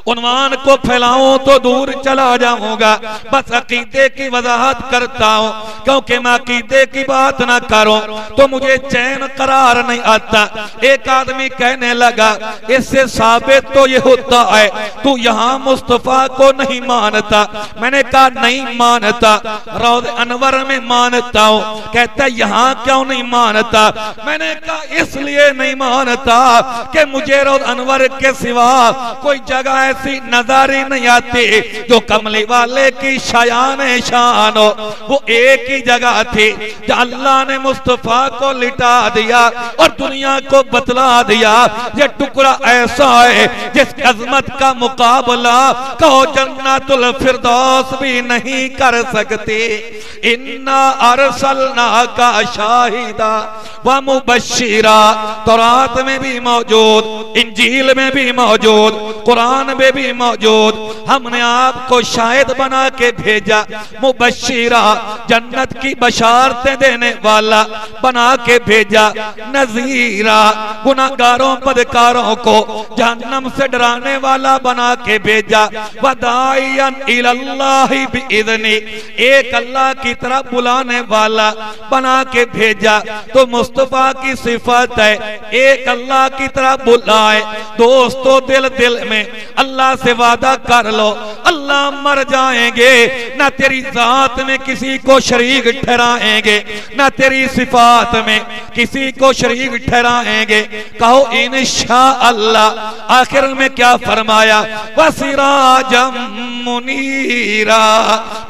उन्वान को फैलाऊं तो दूर चला जाऊंगा, बस अकीदे की वजाहत करता हूं क्योंकि मैं अकीदे की बात ना करूं तो मुझे चैन करार नहीं आता। एक आदमी कहने लगा, इससे साबित तो ये होता है तू यहाँ मुस्तफा को नहीं मानता। मैंने कहा नहीं मानता, रौज़ अनवर में मानता हूँ। कहता यहाँ क्यों नहीं मानता? मैंने कहा इसलिए नहीं मानता कि मुझे रौज़ अनवर के सिवा कोई जगह ऐसी नजर ही नहीं आती जो कमली वाले की शायान शान हो। वो एक ही जगह थी जहाँ अल्लाह ने मुस्तफा को लिटा दिया और दुनिया को बतला दिया ये टुकड़ा ऐसा है जिस अजमत का मुकाबला कहो जन्नतुल फिरदौस भी नहीं कर सकती। इन्ना अरसलना का शाहिदा व मुबश्शिरा, तौरात में भी मौजूद, इंजील में भी मौजूद, कुरान में भी मौजूद। हमने आपको शाहिद बना के भेजा, मुबश्शिरा जन्नत की बशारतें देने वाला बना के भेजा, नजीरा गुनाहगारों बदकारों को जहन्नम से डराने वाला बना के भेजा, वदाइयन इलल्लाहि बिइज़्नी, एक अल्लाह की तरफ बुलाने वाला बना के भेजा। तो मुस्तफा की सिफत है एक अल्लाह की तरफ बुलाए। दोस्तों दिल दिल में अल्लाह से वादा कर लो, अल्लाह मर जाएंगे ना तेरी जात में किसी को शरीक ठहराएंगे, ना तेरी सिफात में किसी को शरीक ठहराएंगे। कहो इंशाअल्लाह। आखिर में क्या फरमाया, वसिराजम मुनीरा,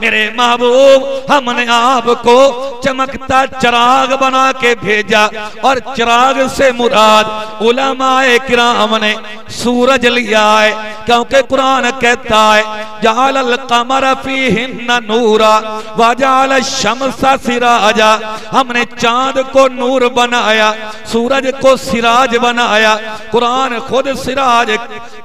मेरे महबूब हमने आपको चमकता चिराग बना के भेजा। और चिराग से मुराद उलमाए किराम ने सूरज लिया है, क्योंकि कुरान कहता है जालल कमर फीहिन्ना नूरा वजाल शमसा सिराजा, हमने चांद को नूर बनाया, सूरज को सिराज बनाया। कुरान खुद सिराज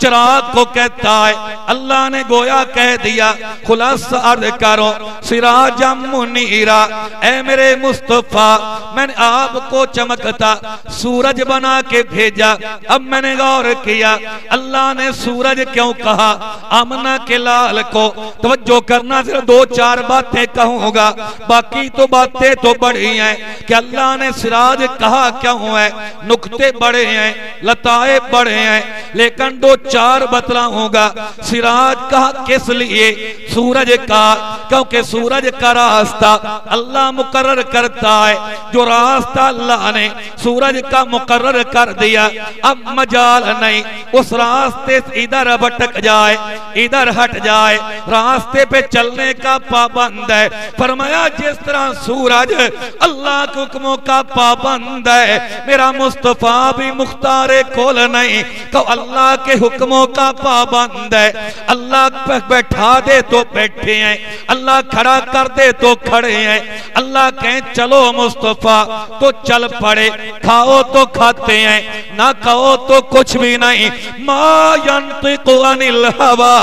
चिराग को कहता है। अल्लाह ने गोया कह दिया, खुलासा अर्ज करो, सिराजम मुनीरा, ऐ मेरे मुस्तफा मैंने आपको चमकता सूरज बना के भेजा। अब मैंने गौर किया अल्लाह ने सूरज क्यों कहा। आमना के लाल को तवज्जो करना, सिर्फ दो चार बातें कहूंगा, बाकी तो बातें तो बड़ी हैं कि अल्लाह ने सिराज कहा क्यों है। नुक्ते बड़े हैं, लताए बड़े हैं, लेकिन दो चार बतलाऊंगा। सिराज कहा किस लिए, सूरज का, क्योंकि सूरज का रास्ता अल्लाह मुकर्रर करता है। जो रास्ता अल्लाह ने सूरज का मुकर्रर कर दिया, अब मजाल नहीं उस रास्ते से इधर भटक जाए, इधर हट जाए, रास्ते पे चलने का पाबंद है। फरमाया जिस तरह सूरज अल्लाह के हुक्मों का पाबंद है, मेरा मुस्तफा भी मुख्तारे कोल नहीं तो अल्लाह के हुक्मों का पाबंद है। अल्लाह पे बैठा दे तो बैठे हैं, अल्लाह खड़ा कर दे तो खड़े हैं। अल्लाह कहे चलो मुस्तफा तो चल पड़े, खाओ तो खाते हैं, ना खाओ तो कुछ भी नहीं। मा यंतिकु अनिल हवा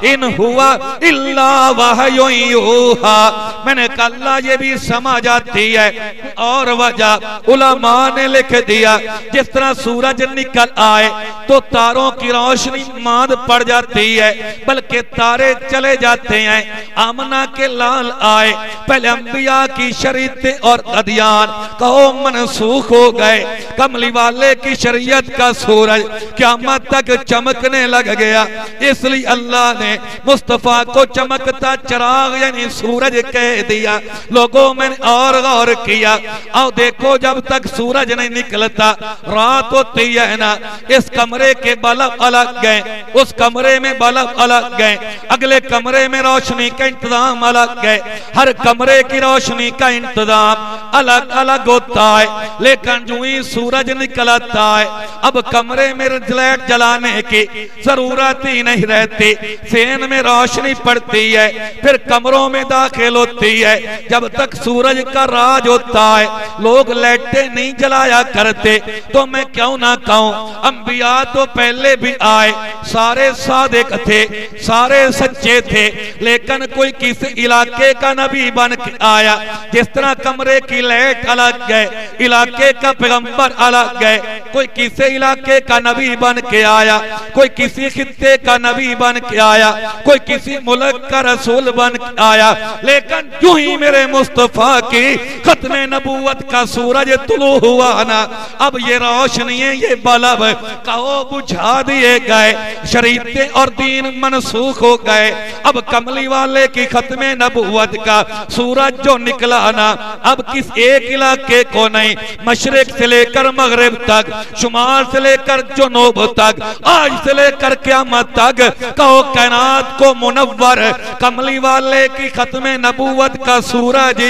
इन हुआ इल्ला वहयुन यूहा। मैंने कहा ये भी समझ आती है। और वजह उलमा ने लिख दिया, जिस तरह सूरज निकल आए तो तारों की रोशनी मांद पड़ जाती है, बल्कि तारे चले जाते हैं। आमना के लाल आए, पहले अंबिया की शरीयतें और अदियान कहो मनसूख हो गए। कमली वाले की शरीयत का सूरज क़यामत तक चमकने लग गया, इसलिए अल्लाह ने मुस्तफा को चमकता चिराग यानी सूरज कह दिया। लोगों मैंने और गौर किया, आओ देखो जब तक सूरज नहीं निकलता रात होती है ना, इस कमरे के बल्ब अलग गए, उस कमरे में बल्ब अलग गए, अगले कमरे में रोशनी का इंतजाम अलग गए, हर कमरे की रोशनी का इंतजाम अलग अलग होता है। लेकिन जो ही सूरज निकलता है अब कमरे में लाइट जलाने की जरूरत ही नहीं रहती, सेन में रोशनी पड़ती है, फिर कमरों में दाखिल होती है। जब तक सूरज का राज होता है लोग लाइटें नहीं जलाया करते। तो मैं क्यों ना कहूं, अंबिया तो पहले भी आए, सारे सादिक थे, सारे सच्चे थे, लेकिन कोई किसी इलाके का नबी बन के आया। जिस तरह कमरे की लाइट अलग गए, इलाके का पैगंबर अलग गए, कोई किसी इलाके का नबी बन के आया, कोई किसी खित्ते का नबी बन के आया, कोई किसी मुल्क का रसूल बन के आया। लेकिन जो ही मेरे मुस्तफा की खत्मे नबूवत का सूरज तुलू हुआ ना, अब ये रोशनी ये बल्ब कहो बुझा दिए गए, शरीयतें और दीन मनसूख हो गए। अब कमली वाले की खत्मे नबूवत का सूरज जो निकला ना, अब किस एक इलाके को नहीं, मशरिक से लेकर लेकर मगरिब तक, शुमाल से लेकर जुनूब तक, आज से लेकर क़यामत तक कहो कायनात को मुनव्वर कमली वाले की खत्म नबूवत का सूरज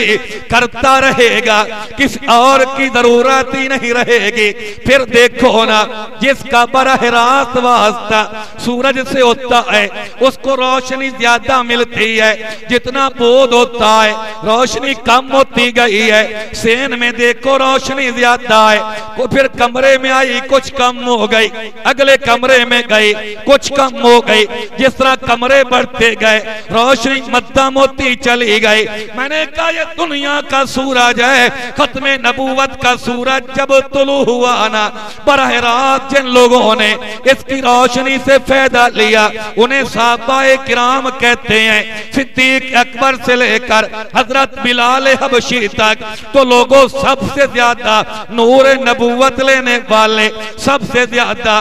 करता रहेगा, किसी और की जरूरत ही नहीं रहेगी। फिर देखो ना, जिसका बराह रास्त वास्ता सूरज से होता है उसको रोशनी ज्यादा मिलती है, जितना बोध होता है रोशनी कम होती गई है। सेन में देखो रोशनी ज्यादा है, वो फिर कमरे में आई कुछ कम हो गई, अगले कमरे में गई कुछ कम हो गई। जिस तरह कमरे बढ़ते गए रोशनी मध्यम होती चली गई। मैंने कहा ये दुनिया का सूरज है, खत्म नबूवत का सूरज जब तुलू हुआ ना, बराह रात जिन लोगों ने इसकी रोशनी से फायदा लिया उन्हें सहाबाए किराम कहते हैं। सिद्दीक अकबर से लेकर हजरत बिलाल हबशी तक तो लोगों सबसे ज्यादा नूर नबूवत लेने वाले, सबसे ज्यादा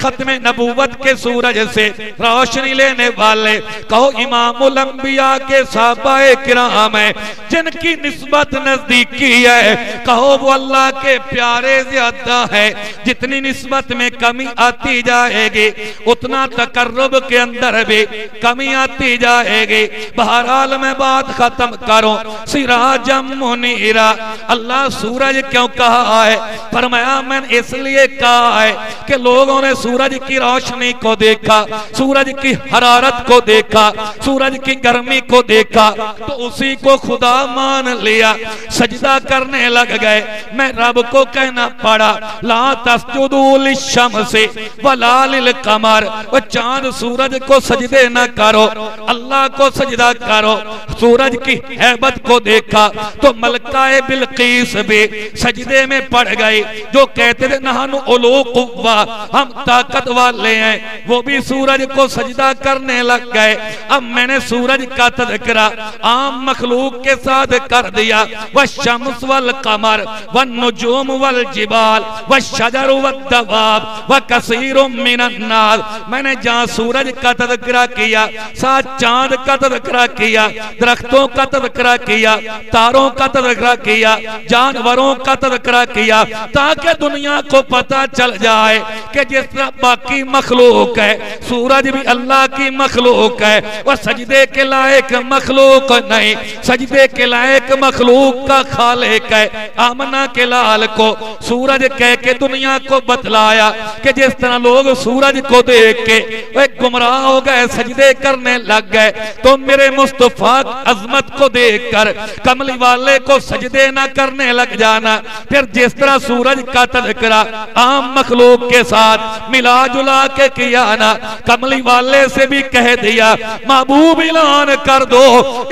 खत्म नबूवत के सूरज से रोशनी लेने वाले कहो इमामुल अंबिया के सहाबाए किराम है, जिनकी निस्बत नजदीकी है कहो वो अल्लाह के प्यारे ज्यादा है। जितनी निस्बत में कमी आती जाएगी उतना तकर्रुब के अंदर भी कमी आती जाएगी। बहरहाल मैं बात खत्म करूं, सिराजम मुनीरा, अल्लाह सूरज क्यों कहा है? फरमाया मैंने इसलिए कहा है कि लोगों ने सूरज की रोशनी को देखा, सूरज की हरारत को देखा, सूरज की गर्मी को देखा तो उसी को खुदा मान लिया, सजदा करने लग गए। मैं रब को कहना पड़ा ला तस्जुदू लिश्शम्सी वला लिलकमर, वो चांद सूरज को सजदे न करो, अल्लाह को सजदा करो। सूरज की हैबत को देखा तो मलकाए बिलकीस भी सजदे में पड़ गई, जो कहते थे नहनु उलू कुव्वा, हम ताकत वाले हैं, वो भी सूरज को सजदा करने लग गए। अब मैंने सूरज का तज़किरा आम मखलूक के साथ कर दिया, वह शम्स वल कमर व नुजूम वल जिबाल व शजर व दवाब व कसीरुम मिनन नास। मैंने जहाँ सूरज का तज़किरा किया साथ चांद का तज़किरा किया, दरख्तों का तज़किरा किया, तारों का तज़किरा किया, जानवरों का तज़किरा किया, ताकि दुनिया को पता चल जाए कि जिस तरह बाकी मखलूक है सूरज भी अल्लाह की मखलूक है, वह सजदे के लायक मखलूक नहीं, सजदे के लायक मखलूक का खालिक है। आमना के लाल को सूरज कह के दुनिया को बतलाया कि जिस तरह लोग सूरज को देख के वे गुमराह हो गए, सजदे करने लग गए, तो मेरे मुस्तफा अजमत को देखकर कमली वाले को सजदे न करने लग जाना। फिर जिस तरह सूरज का तज़किरा आम मखलूक के साथ मिला जुला के किया ना, कमली वाले से भी कह दिया महबूब ऐलान कर दो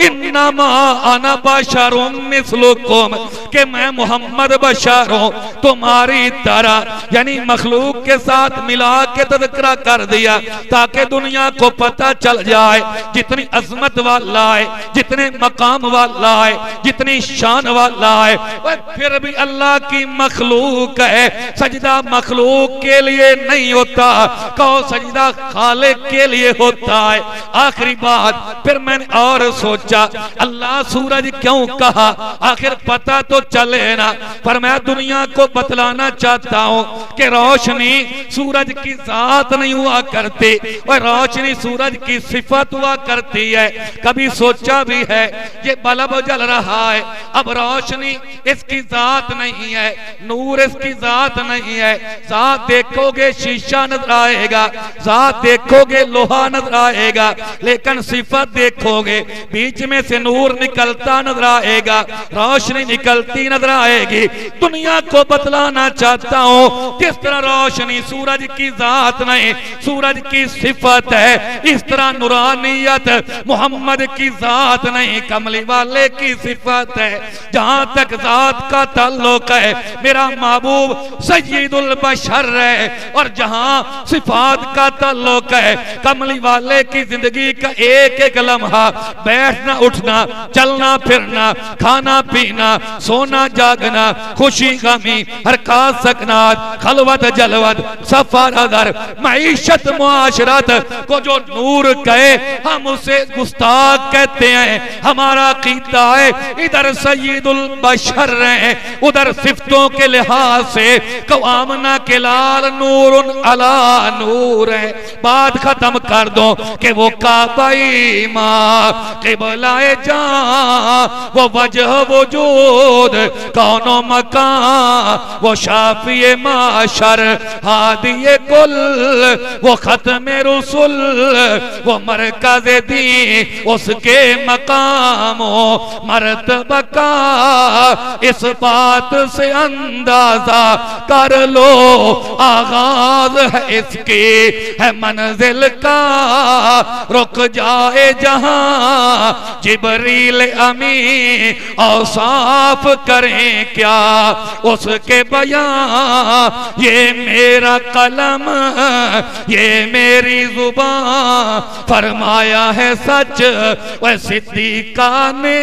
इन्नमा अना बशरुम मिस्लुकुम, कि मैं मोहम्मद बशर हूं तुम्हारी तरह, यानी मखलूक के साथ मिला के तज़किरा कर दिया ताकि दुनिया को पता चल जाए जितनी अजमत वाला है, जितने मकाम वाला है, जितनी शान वाला है, वह फिर भी अल्लाह की मखलूक है। सजदा मखलूक के लिए नहीं होता, कहो सजदा खालिक के लिए होता है। आखिरी बात फिर मैंने और सोचा अल्लाह सूरज क्यों कहा, आखिर पता तो चले ना। पर मैं दुनिया को बतलाना चाहता हूँ कि रोशनी सूरज की जात नहीं हुआ करती, और रोशनी सूरज की सिफत हुआ करती है। कभी सोचा भी है ये बल्ब जल रहा है, अब रोशनी इसकी जात नहीं है, नूर इसकी जात नहीं है। जात देखोगे शीशा नजर आएगा, जात देखोगे लोहा नजर आएगा, लेकिन सिफत देखोगे बीच में से नूर निकलता नजर आएगा, रोशनी निकलती नजर आएगी। दुनिया को बतलाना चाहता हूँ किस तरह रोशनी सूरज की जात नहीं, सूरज की सिफत है, इस तरह नूरानियत मोहम्मद की जात नहीं, कमली वाले की सिफत है। जहां तक जात का ताल्लुक है मेरा महबूब सय्यदुल बशर है, और जहां सिफात का ताल्लुक है कमली वाले की जिंदगी का एक एक लम्हा, बैठना उठना, चलना फिरना, खाना पीना, सोना जागना, खुशी गमी, हरकत सकनात, खलवत जलवत, सफर अदर, मईशत मुआशरत को जो नूर कहे हम उसे गुस्ताख कहते हैं। हमारा कीदा है इधर सय्यदुल बशर है, उधर सिफतों के लिहाज लिहाज से कहो आमना के लाल नूरुन अला नूर है। बात खत्म कर दो कि वो काबाई माँ किबलाए जा, वो वजह वजूद कौनो मकान, वो शाफिए माशर हादिए कुल, वो खत्मे रसूल, वो मरकज दी उसके मकामो मर्तबा का। इस बात से अंदाजा कर लो आगाज है इसकी है मंजिल का। रुक जाए जहां जिबरील अमी और साफ करें क्या उसके बयां। ये मेरा कलम ये मेरी जुबान फरमाया है सच वह सिद्दीका ने।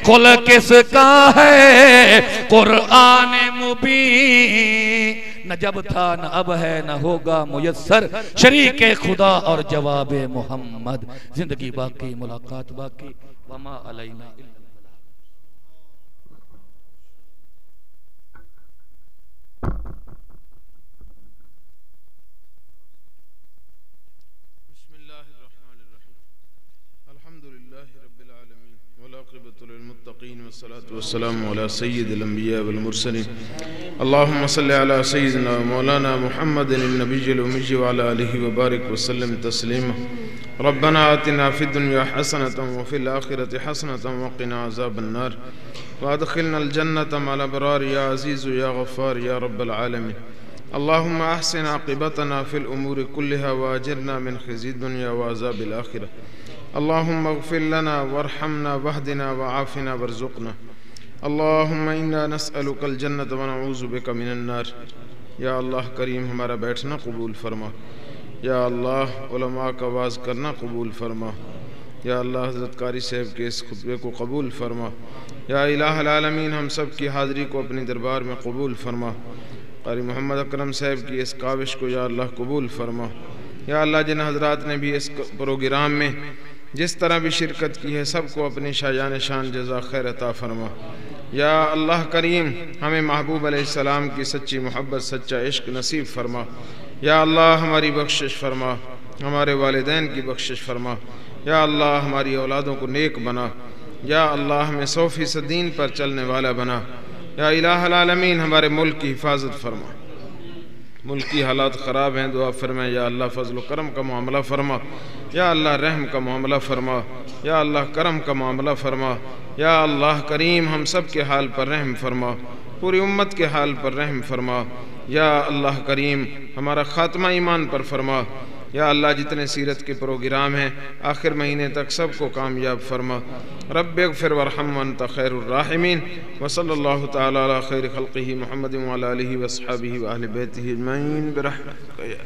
कुल किसका है कुरान मुबीन। न जब था न अब है न होगा मुयस्सर, शरीक खुदा और जवाब मोहम्मद। जिंदगी बाकी मुलाकात बाकी, वमा अलैना इल्ला। वस्सलामु अला सय्यिदिल अंबिया वल मुरसलीन। अल्लाहुम्मा सल्लि अला सय्यिदिना मौलाना मुहम्मदिन नबिय्यिल उम्मी व अला आलिहि व बारिक व सल्लिम तस्लीमा। रब्बना आतिना फिद दुनिया हसनतन व फिल आखिरति हसनतन व क़िना अज़ाबन नार व अदखिलनल जन्नत मअल अबरार या अज़ीज़ु या गफ़्फ़ार या रब्बल आलमीन। अल्लाहुम्मा अहसिन आक़िबतना फिल उमूरि कुल्लिहा व अजिरना मिन ख़िज़्यिद दुनिया व अज़ाबिल आखिरह। अल्लाहुम्मा इग़फ़िर लना वरहमना वहदिना व आफ़िना वरज़ुक़ना। अल्लाहुम्मा इन्ना नस्अलुकल जन्नत व नऊज़ु बिका मिनन नार। या अल्लाह करीम हमारा बैठना कबूल फरमा। या अल्लाह उलमा का वाज़ करना कबूल फरमा। या अल्लाह हज़रत कारी साहब के इस खुतबे को कबूल फरमा। या इलाहुल आलमीन हम सब की हाज़िरी को अपने दरबार में कबूल फरमा। कारी मोहम्मद अकरम साहब की इस काविश को या अल्लाह कबूल फरमा। या अल्लाह जिन हज़रात ने भी इस प्रोग्राम में जिस तरह भी शिरकत की है सबको अपनी शाजान शान जज़ा खैर अता फरमा। या अल्लाह करीम हमें महबूब अलैहिस्सलाम की सच्ची मोहब्बत सच्चा इश्क नसीब फरमा। या अल्लाह हमारी बख्शिश फरमा, हमारे वालिदैन की बख्शिश फरमा। या अल्लाह हमारी औलादों को नेक बना। या अल्लाह हमें 100% दीन पर चलने वाला बना। या इलाहुल आलमीन हमारे मुल्क की हिफाजत फरमा। मुल्क की हालात ख़राब हैं, दुआ फरमा। या अल्लाह फजल करम का मामला फरमा। या अल्लाह रहम का मामला फरमा। या अल्लाह करम का मामला फरमा। या अल्लाह करीम हम सब के हाल पर रहम फरमा, पूरी उम्मत के हाल पर रहम फरमा। या अल्लाह करीम हमारा ख़ात्मा ईमान पर फरमा। या अल्लाह जितने सीरत के प्रोग्राम हैं आखिर महीने तक सबको कामयाब फरमा। रब्बिग़फ़िर वरहम वअन्त खैरुर राहिमीन। व सल्लल्लाहु तआला अला खैरि खल्क़िही मुहम्मदिन व अला आलिहि व अस्हाबिहि व अहलि बैतिहि अजमईन बिरहमतिका या